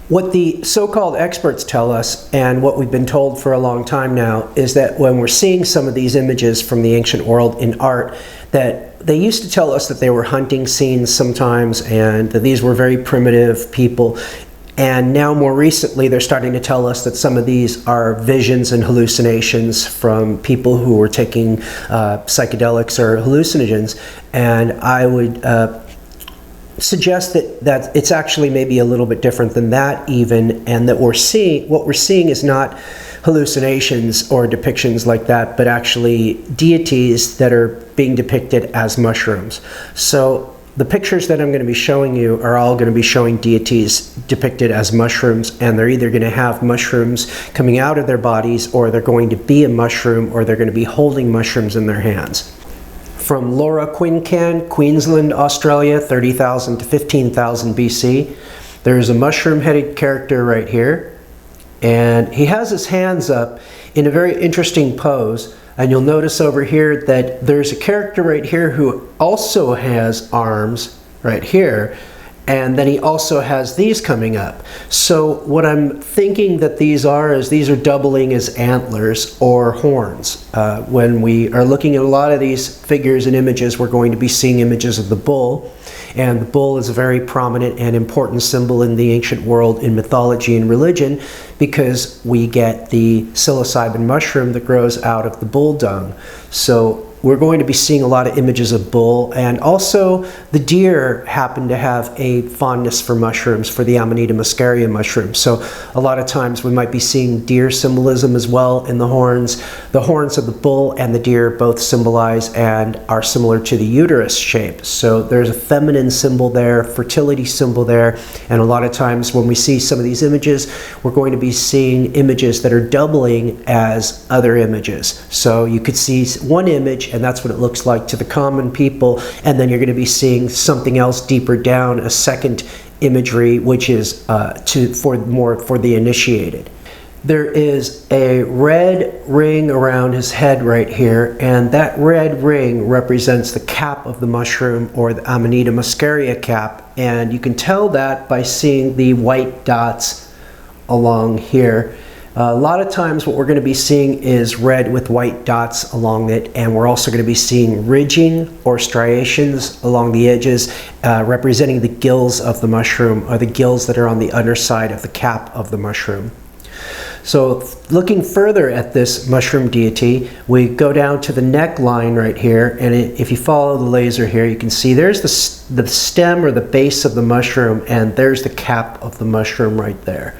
What the so-called experts tell us, and what we've been told for a long time now, is that when we're seeing some of these images from the ancient world in art, that they used to tell us that they were hunting scenes sometimes, and that these were very primitive people. And now more recently, they're starting to tell us that some of these are visions and hallucinations from people who were taking psychedelics or hallucinogens. And I would suggest that it's actually maybe a little bit different than that even, and that what we're seeing is not hallucinations or depictions like that, but actually deities that are being depicted as mushrooms. So the pictures that I'm going to be showing you are all going to be showing deities depicted as mushrooms, and they're either going to have mushrooms coming out of their bodies, or they're going to be a mushroom, or they're going to be holding mushrooms in their hands. From Laura Quincan, Queensland, Australia, 30,000 to 15,000 BC. There's a mushroom-headed character right here, and he has his hands up in a very interesting pose. And you'll notice over here that there's a character right here who also has arms right here, and then he also has these coming up. So what I'm thinking that these are doubling as antlers or horns. When we are looking at a lot of these figures and images, we're going to be seeing images of the bull. And the bull is a very prominent and important symbol in the ancient world in mythology and religion, because we get the psilocybin mushroom that grows out of the bull dung. So we're going to be seeing a lot of images of bull, and also the deer happen to have a fondness for mushrooms, for the Amanita muscaria mushroom. So a lot of times we might be seeing deer symbolism as well in the horns. The horns of the bull and the deer both symbolize and are similar to the uterus shape. So there's a feminine symbol there, fertility symbol there, and a lot of times when we see some of these images, we're going to be seeing images that are doubling as other images. So you could see one image, and that's what it looks like to the common people, and then you're going to be seeing something else deeper down, a second imagery, which is for the initiated. There is a red ring around his head right here, and that red ring represents the cap of the mushroom, or the Amanita muscaria cap, and you can tell that by seeing the white dots along here. A lot of times what we're going to be seeing is red with white dots along it, and we're also going to be seeing ridging or striations along the edges, representing the gills of the mushroom, or the gills that are on the underside of the cap of the mushroom. So looking further at this mushroom deity, we go down to the neckline right here, and if you follow the laser here, you can see there's the stem or the base of the mushroom, and there's the cap of the mushroom right there.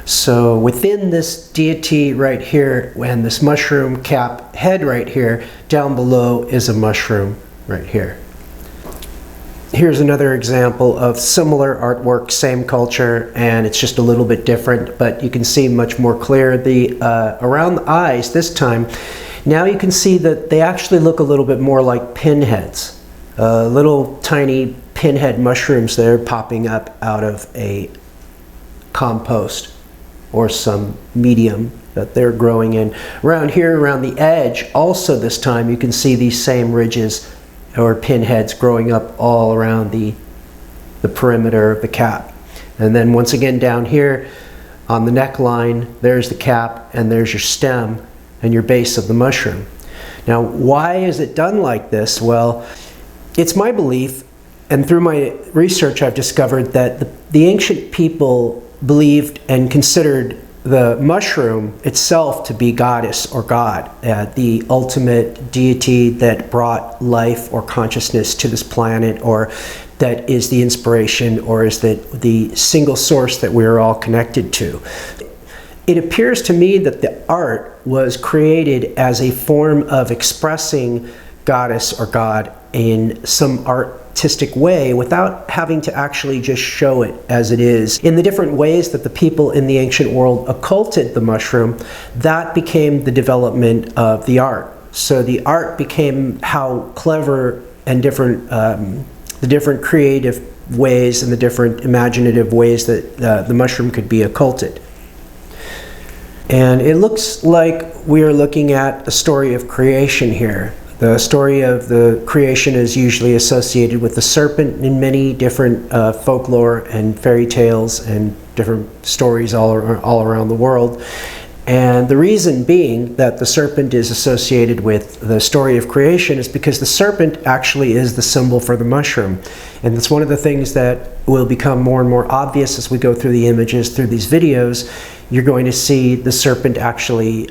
So within this deity right here, and this mushroom cap head right here, down below is a mushroom right here. Here's another example of similar artwork, same culture, and it's just a little bit different, but you can see much more clear. Around the eyes this time, now you can see that they actually look a little bit more like pinheads. Little tiny pinhead mushrooms that are popping up out of a compost or some medium that they're growing in. Around here, around the edge, also this time, you can see these same ridges or pinheads growing up all around the perimeter of the cap. And then once again down here on the neckline, there's the cap, and there's your stem and your base of the mushroom. Now, why is it done like this? Well, it's my belief, and through my research I've discovered that the ancient people believed and considered the mushroom itself to be goddess or god, the ultimate deity that brought life or consciousness to this planet, or that is the inspiration, or is the single source that we're all connected to. It appears to me that the art was created as a form of expressing goddess or god in some artistic way without having to actually just show it as it is. In the different ways that the people in the ancient world occulted the mushroom, that became the development of the art. So the art became how clever and different, the different creative ways and the different imaginative ways that the mushroom could be occulted. And it looks like we are looking at a story of creation here. The story of the creation is usually associated with the serpent in many different folklore and fairy tales and different stories all around the world. And the reason being that the serpent is associated with the story of creation is because the serpent actually is the symbol for the mushroom. And it's one of the things that will become more and more obvious as we go through the images, through these videos. You're going to see the serpent actually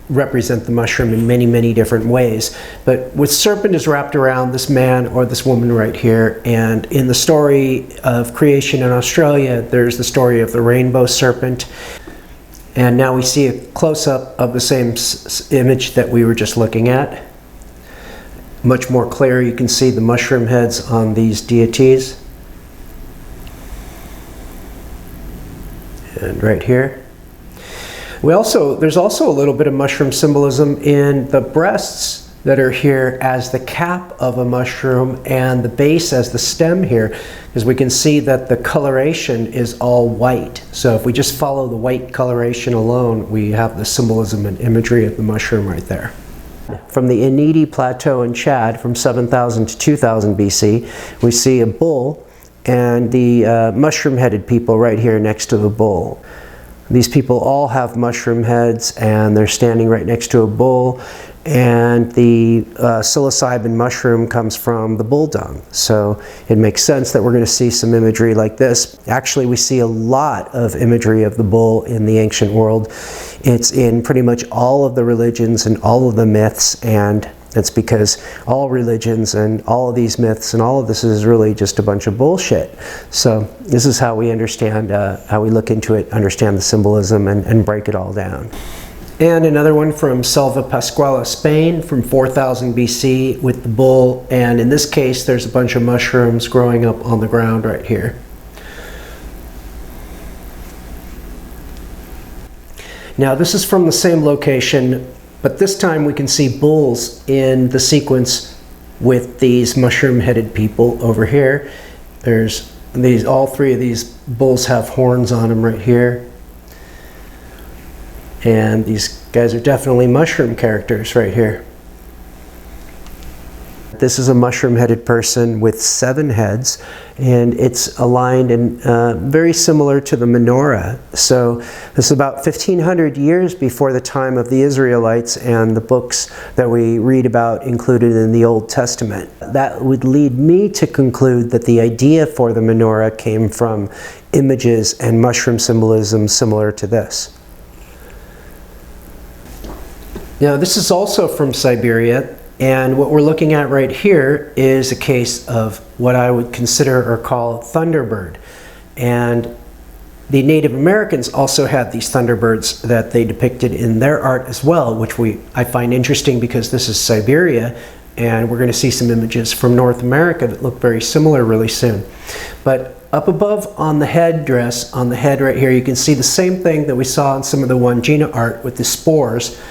represent the mushroom in many, many different ways. But with serpent is wrapped around this man or this woman right here. And in the story of creation in Australia, there's the story of the rainbow serpent. And now we see a close-up of the same image that we were just looking at. Much more clear, you can see the mushroom heads on these deities. And right here. There's also a little bit of mushroom symbolism in the breasts that are here as the cap of a mushroom and the base as the stem here, because we can see that the coloration is all white. So if we just follow the white coloration alone, we have the symbolism and imagery of the mushroom right there. From the Inedi Plateau in Chad from 7000 to 2000 BC, we see a bull and the mushroom-headed people right here next to the bull. These people all have mushroom heads and they're standing right next to a bull, and the psilocybin mushroom comes from the bull dung. So it makes sense that we're going to see some imagery like this. Actually, we see a lot of imagery of the bull in the ancient world. It's in pretty much all of the religions and all of the myths, and it's because all religions and all of these myths and all of this is really just a bunch of bullshit. So this is how we understand, how we look into it, understand the symbolism and break it all down. And another one from Selva Pascuala, Spain from 4000 BC with the bull, and in this case there's a bunch of mushrooms growing up on the ground right here. Now this is from the same location, but this time we can see bulls in the sequence with these mushroom-headed people over here. There's these, all three of these bulls have horns on them right here. And these guys are definitely mushroom characters right here. This is a mushroom-headed person with 7 heads, and it's aligned and very similar to the menorah. So this is about 1500 years before the time of the Israelites and the books that we read about included in the Old Testament. That would lead me to conclude that the idea for the menorah came from images and mushroom symbolism similar to this. Now this is also from Siberia, and what we're looking at right here is a case of what I would consider or call Thunderbird. And the Native Americans also had these Thunderbirds that they depicted in their art as well, which I find interesting because this is Siberia, and we're going to see some images from North America that look very similar really soon. But up above on the headdress, on the head right here, you can see the same thing that we saw in some of the Wandjina art with the spores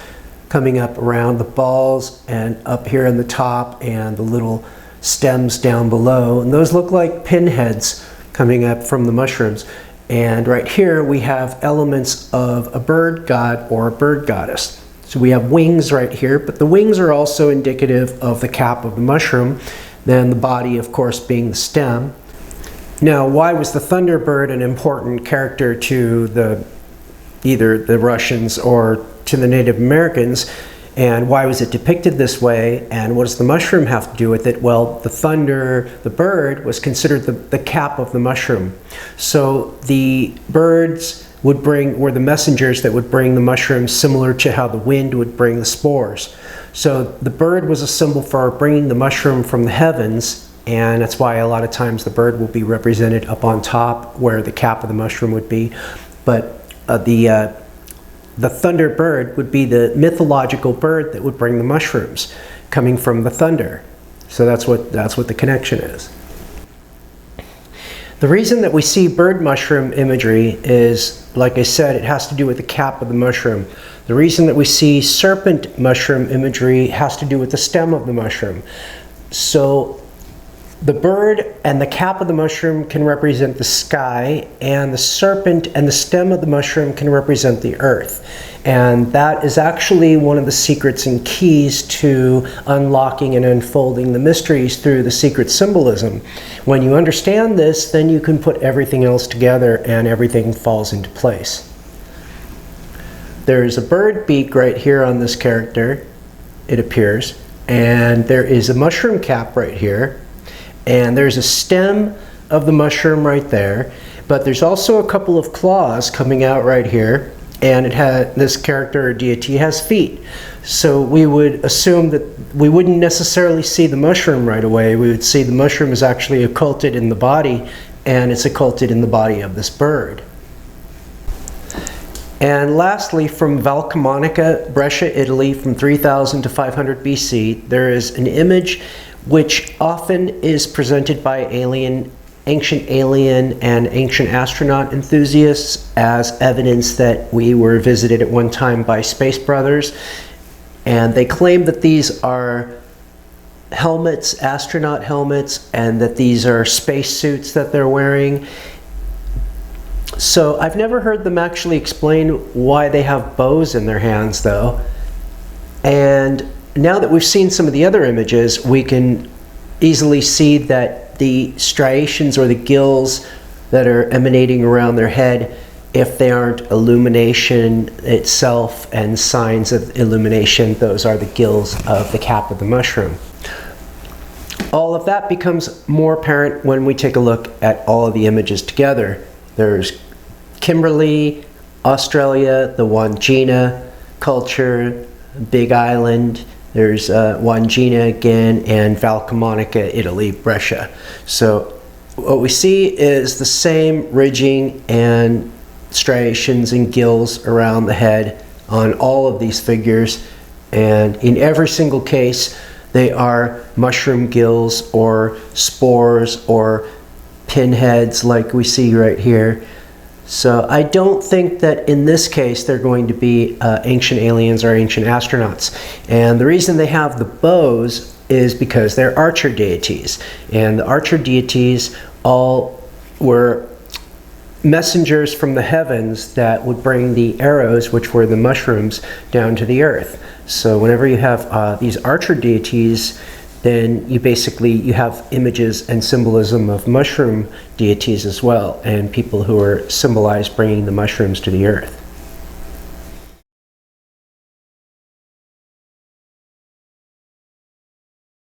coming up around the balls and up here in the top and the little stems down below. And those look like pinheads coming up from the mushrooms. And right here we have elements of a bird god or a bird goddess. So we have wings right here, but the wings are also indicative of the cap of the mushroom. Then the body, of course, being the stem. Now, why was the Thunderbird an important character to either the Russians or to the Native Americans, and why was it depicted this way, and what does the mushroom have to do with it? Well, the bird was considered the cap of the mushroom. So the birds were the messengers that would bring the mushrooms, similar to how the wind would bring the spores. So the bird was a symbol for bringing the mushroom from the heavens, and that's why a lot of times the bird will be represented up on top where the cap of the mushroom would be. But the Thunderbird would be the mythological bird that would bring the mushrooms, coming from the thunder. So that's what the connection is. The reason that we see bird mushroom imagery is, like I said, it has to do with the cap of the mushroom. The reason that we see serpent mushroom imagery has to do with the stem of the mushroom. So The bird and the cap of the mushroom can represent the sky, and the serpent and the stem of the mushroom can represent the earth. And that is actually one of the secrets and keys to unlocking and unfolding the mysteries through the secret symbolism. When you understand this, then you can put everything else together and everything falls into place. There's a bird beak right here on this character, it appears, and there is a mushroom cap right here. And there's a stem of the mushroom right there, but there's also a couple of claws coming out right here, and it had this character or deity has feet. So we would assume that we wouldn't necessarily see the mushroom right away. We would see the mushroom is actually occulted in the body, and it's occulted in the body of this bird. And lastly, from Valcamonica, Brescia, Italy, from 3000 to 500 BC, there is an image which often is presented by ancient alien and ancient astronaut enthusiasts as evidence that we were visited at one time by space brothers. And they claim that these are helmets, astronaut helmets, and that these are space suits that they're wearing. So I've never heard them actually explain why they have bows in their hands, though. And now that we've seen some of the other images, we can easily see that the striations or the gills that are emanating around their head, if they aren't illumination itself and signs of illumination, those are the gills of the cap of the mushroom. All of that becomes more apparent when we take a look at all of the images together. There's Kimberley, Australia, the Wandjina culture, Big Island, there's Wandjina again, and Valcamonica, Italy, Brescia. So what we see is the same ridging and striations and gills around the head on all of these figures, and in every single case they are mushroom gills or spores or pinheads like we see right here. So I don't think that in this case they're going to be ancient aliens or ancient astronauts. And the reason they have the bows is because they're archer deities. And the archer deities all were messengers from the heavens that would bring the arrows, which were the mushrooms, down to the earth. So whenever you have these archer deities, then you have images and symbolism of mushroom deities as well, and people who are symbolized bringing the mushrooms to the earth.